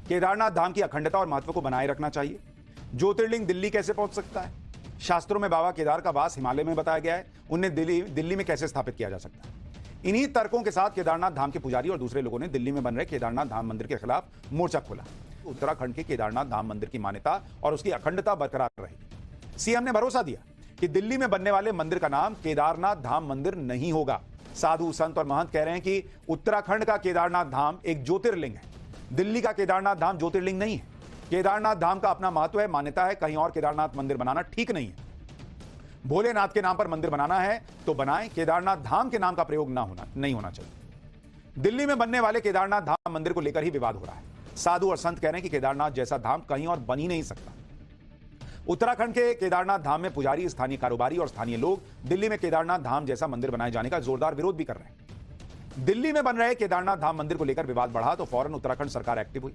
केदारनाथ धाम की अखंडता और महत्व को बनाए रखना चाहिए। ज्योतिर्लिंग दिल्ली कैसे पहुंच सकता है? शास्त्रों में बाबा केदार का वास हिमालय में बताया गया है, उन्हें दिल्ली में कैसे स्थापित किया जा सकता है? इन्हीं तर्कों के साथ केदारनाथ धाम के पुजारी और दूसरे लोगों ने दिल्ली में बन रहे केदारनाथ धाम मंदिर के खिलाफ मोर्चा खोला। उत्तराखंड के केदारनाथ धाम मंदिर की मान्यता और उसकी अखंडता बरकरार रहेगी। सीएम ने भरोसा दिया कि दिल्ली में बनने वाले मंदिर का नाम केदारनाथ धाम मंदिर नहीं होगा। साधु संत और महंत कह रहे हैं कि उत्तराखंड का केदारनाथ धाम एक ज्योतिर्लिंग है, दिल्ली का केदारनाथ धाम ज्योतिर्लिंग नहीं है। केदारनाथ धाम का अपना महत्व है, मान्यता है, कहीं और केदारनाथ मंदिर बनाना ठीक नहीं है। भोलेनाथ के नाम पर मंदिर बनाना है तो बनाएं, केदारनाथ धाम के नाम का प्रयोग नहीं होना चाहिए। दिल्ली में बनने वाले केदारनाथ धाम मंदिर को लेकर ही विवाद हो रहा है। साधु और संत कह रहे हैं कि केदारनाथ जैसा धाम कहीं और बन ही नहीं सकता। उत्तराखंड के केदारनाथ धाम में पुजारी, स्थानीय कारोबारी और स्थानीय लोग दिल्ली में केदारनाथ धाम जैसा मंदिर बनाए जाने का जोरदार विरोध भी कर रहे हैं। दिल्ली में बन रहे केदारनाथ धाम मंदिर को लेकर विवाद बढ़ा तो फौरन उत्तराखंड सरकार एक्टिव हुई।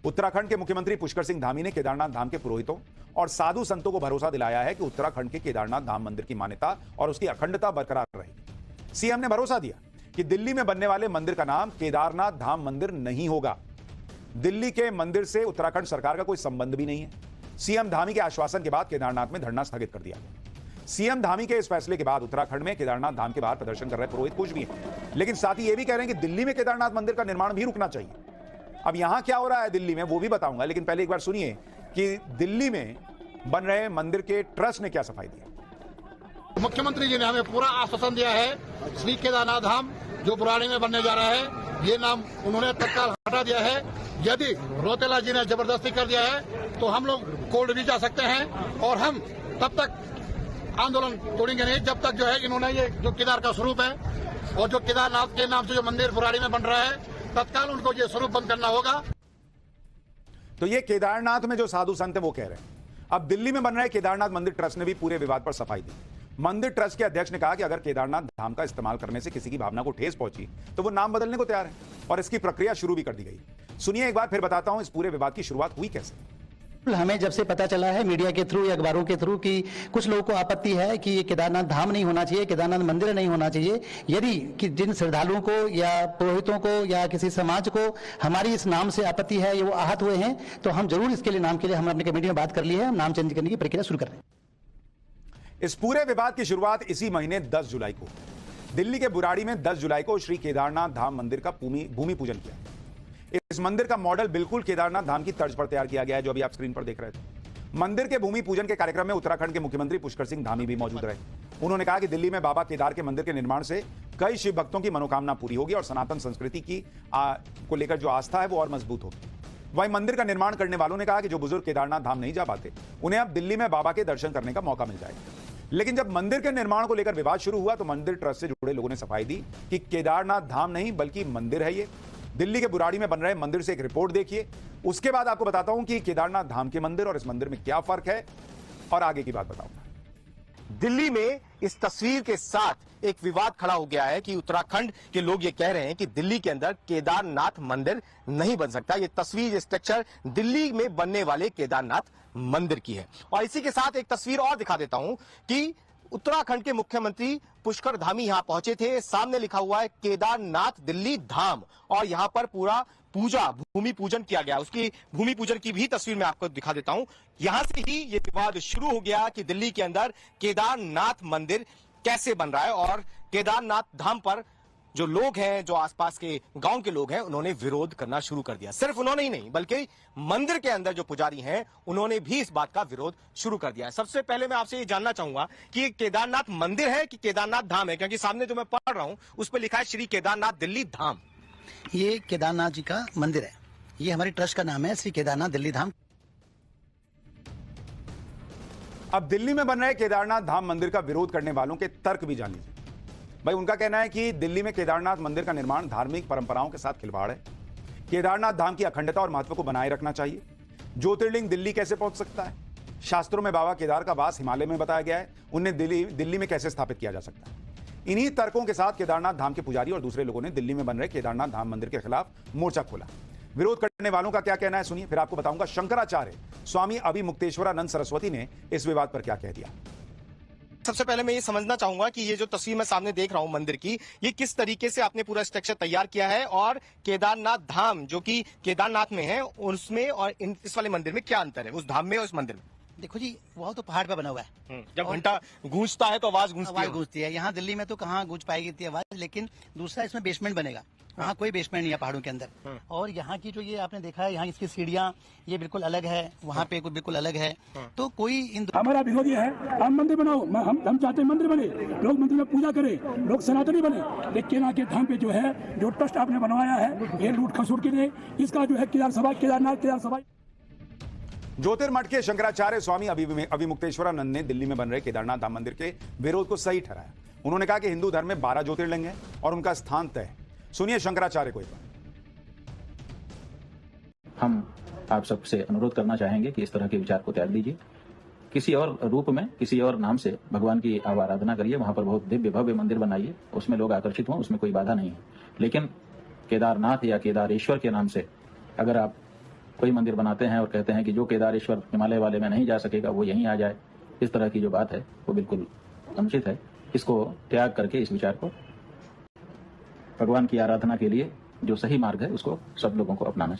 उत्तराखंड के मुख्यमंत्री पुष्कर सिंह धामी ने केदारनाथ धाम के पुरोहितों और साधु संतों को भरोसा दिलाया है कि उत्तराखंड के केदारनाथ धाम मंदिर की मान्यता और उसकी अखंडता बरकरार रहेगी। सीएम ने भरोसा दिया कि दिल्ली में बनने वाले मंदिर का नाम केदारनाथ धाम मंदिर नहीं होगा। दिल्ली के मंदिर से उत्तराखंड सरकार का कोई संबंध भी नहीं है। सीएम धामी के आश्वासन के बाद केदारनाथ में धरना स्थगित कर दिया गया। सीएम धामी के इस फैसले के बाद उत्तराखंड में केदारनाथ धाम के बाहर प्रदर्शन कर रहे पुरोहित खुश भी हैं, लेकिन साथ ही यह भी कह रहे हैं कि दिल्ली में केदारनाथ मंदिर का निर्माण भी रुकना चाहिए। अब यहां क्या हो रहा है दिल्ली में वो भी बताऊंगा, लेकिन पहले एक बार सुनिए कि दिल्ली में बन रहे मंदिर के ट्रस्ट ने क्या सफाई दी। मुख्यमंत्री जी ने हमें पूरा आश्वासन दिया है, श्री केदारनाथ धाम जो बुराड़ी में बनने जा रहा है, ये नाम उन्होंने तत्काल हटा दिया है। यदि रोतेला जी ने जबरदस्ती कर दिया है तो हम लोग कोर्ट भी जा सकते हैं और हम तब तक आंदोलन तोड़ेंगे नहीं जब तक जो है इन्होंने ये जो केदार का स्वरूप है और जो केदारनाथ के नाम से जो मंदिर बुराड़ी में बन रहा है, तत्काल उनको ये स्वरूप बंद करना होगा। तो ये केदारनाथ में जो साधु संत है वो कह रहे हैं। अब दिल्ली में बन रहे केदारनाथ मंदिर ट्रस्ट ने भी पूरे विवाद पर सफाई दी। मंदिर ट्रस्ट के अध्यक्ष ने कहा कि अगर केदारनाथ धाम का इस्तेमाल करने से किसी की भावना को ठेस पहुंची तो वो नाम बदलने को तैयार है और इसकी प्रक्रिया शुरू भी कर दी गई। सुनिए एक बार फिर बताता हूं इस पूरे विवाद की शुरुआत हुई कैसे। हमें जब से पता चला है मीडिया के थ्रू या अखबारों के थ्रू कि कुछ लोगों को आपत्ति है कि ये केदारनाथ धाम नहीं होना चाहिए, केदारनाथ मंदिर नहीं होना चाहिए, यदि कि जिन श्रद्धालुओं को या पुरोहितों को या किसी समाज को हमारी इस नाम से आपत्ति है, ये वो आहत हुए हैं, तो हम जरूर इसके लिए नाम के लिए हमने अपनी कमेटी में बात कर ली है, हम नाम चेंज करने की प्रक्रिया शुरू कर रहे हैं। इस पूरे विवाद की शुरुआत इसी महीने 10 जुलाई को दिल्ली के बुराड़ी में 10 जुलाई को श्री केदारनाथ धाम मंदिर का भूमि पूजन किया। इस मंदिर का मॉडल बिल्कुल केदारनाथ धाम की तर्ज पर तैयार किया गया है, जो अभी आप स्क्रीन पर देख रहे थे। मंदिर के भूमि पूजन के कार्यक्रम में उत्तराखंड के मुख्यमंत्री पुष्कर सिंह धामी भी मौजूद रहे। उन्होंने कहा कि दिल्ली में बाबा केदार के मंदिर के निर्माण से कई शिव भक्तों की मनोकामना पूरी होगी और सनातन संस्कृति की को लेकर जो आस्था है वो और मजबूत होगी। वहीं मंदिर का निर्माण करने वालों ने कहा कि जो बुजुर्ग केदारनाथ धाम नहीं जा पाते उन्हें अब दिल्ली में बाबा के दर्शन करने का मौका मिल जाएगा। लेकिन जब मंदिर के निर्माण को लेकर विवाद शुरू हुआ तो मंदिर ट्रस्ट से जुड़े लोगों ने सफाई दी कि केदारनाथ धाम नहीं बल्कि मंदिर है ये। दिल्ली के बुराड़ी में बन रहे मंदिर से एक रिपोर्ट देखिए, उसके बाद आपको बताता हूं कि केदारनाथ धाम के मंदिर और इस मंदिर में क्या फर्क है और आगे की बात बताऊंगा। दिल्ली में इस तस्वीर के साथ एक विवाद खड़ा हो गया है कि उत्तराखंड के लोग ये कह रहे हैं कि दिल्ली के अंदर केदारनाथ मंदिर नहीं बन सकता। ये तस्वीर, ये स्ट्रक्चर दिल्ली में बनने वाले केदारनाथ मंदिर की है। और इसी के साथ एक तस्वीर और दिखा देता हूं कि उत्तराखंड के मुख्यमंत्री पुष्कर धामी यहां पहुंचे थे। सामने लिखा हुआ है केदारनाथ दिल्ली धाम और यहां पर पूरा भूमि पूजन किया गया। उसकी भूमि पूजन की भी तस्वीर मैं आपको दिखा देता हूं। यहां से ही ये विवाद शुरू हो गया कि दिल्ली के अंदर केदारनाथ मंदिर कैसे बन रहा है और केदारनाथ धाम पर जो लोग हैं, जो आसपास के गांव के लोग हैं, उन्होंने विरोध करना शुरू कर दिया। सिर्फ उन्होंने ही नहीं बल्कि मंदिर के अंदर जो पुजारी हैं उन्होंने भी इस बात का विरोध शुरू कर दिया है। सबसे पहले मैं आपसे ये जानना चाहूंगा कि ये केदारनाथ मंदिर है कि केदारनाथ धाम है, क्योंकि सामने जो मैं पढ़ रहा हूं उस पर लिखा है श्री केदारनाथ दिल्ली धाम। ये केदारनाथ जी का मंदिर है, ये हमारी ट्रस्ट का नाम है श्री केदारनाथ दिल्ली धाम। अब दिल्ली में बन रहे केदारनाथ धाम मंदिर का विरोध करने वालों के तर्क भी जान लीजिए। भाई उनका कहना है कि दिल्ली में केदारनाथ मंदिर का निर्माण धार्मिक परंपराओं के साथ खिलवाड़ है। केदारनाथ धाम की अखंडता और महत्व को बनाए रखना चाहिए। ज्योतिर्लिंग दिल्ली कैसे पहुंच सकता है? शास्त्रों में बाबा केदार का वास हिमालय में बताया गया है, उन्हें दिल्ली में कैसे स्थापित किया जा सकता है? इन्हीं तर्कों के साथ केदारनाथ धाम के पुजारी और दूसरे लोगों ने दिल्ली में बन रहे केदारनाथ धाम मंदिर के खिलाफ मोर्चा खोला। विरोध करने वालों का क्या कहना है सुनिए, फिर आपको बताऊंगा शंकराचार्य स्वामी अभिमुक्तेश्वरानंद सरस्वती ने इस विवाद पर क्या कह दिया। सबसे पहले मैं ये समझना चाहूंगा कि ये जो तस्वीर मैं सामने देख रहा हूं मंदिर की, ये किस तरीके से आपने पूरा स्ट्रक्चर तैयार किया है और केदारनाथ धाम जो कि केदारनाथ में है उसमें और इस वाले मंदिर में क्या अंतर है, उस धाम में और इस मंदिर में? देखो जी, वो तो पहाड़ पे बना हुआ है। जब घंटा गूंजता है तो आवाज आवाज गूंजती है। यहाँ दिल्ली में तो कहाँ गूंज पाएगी इतनी आवाज, लेकिन दूसरा इसमें बेसमेंट बनेगा। वहाँ कोई बेसमेंट नहीं है पहाड़ों के अंदर। और यहाँ की जो ये आपने देखा है, यहाँ इसकी सीढ़ियाँ ये बिल्कुल अलग है, वहाँ पे बिल्कुल अलग है। तो कोई इन हमारा विरोध ये है, हम मंदिर बनाओ, हम चाहते हैं मंदिर बने, लोग मंदिर में पूजा करें, लोग सनातनी बने। लेकिन केदार के धाम पे जो है, जो ट्रस्ट आपने बनवाया है, ये लूट खसोट के लिए, इसका जो है केदारनाथ केदार सभा। ज्योतिर्मठ के शंकराचार्य स्वामी अभिमुक्तेश्वरानंद ने दिल्ली में बन रहे केदारनाथ धाम मंदिर के विरोध को सही ठहराया। उन्होंने कहा कि हिंदू धर्म में 12 ज्योतिर्लिंग है और उनका स्थान तय है। सुनिए शंकराचार्य को। हम आप सबसे अनुरोध करना चाहेंगे कि इस तरह के विचार को त्याग दीजिए, किसी और रूप में, किसी और नाम से भगवान की आराधना करिए, वहां पर बहुत दिव्य भव्य मंदिर बनाइए, उसमें लोग आकर्षित हों, उसमें कोई बाधा नहीं है। लेकिन केदारनाथ या केदारेश्वर के नाम से अगर आप कोई मंदिर बनाते हैं और कहते हैं कि जो केदारेश्वर हिमालय वाले में नहीं जा सकेगा वो यहीं आ जाए, इस तरह की जो बात है वो बिल्कुल अनुचित है। इसको त्याग करके इस विचार को, भगवान की आराधना के लिए जो सही मार्ग है उसको सब लोगों को अपनाना चाहिए।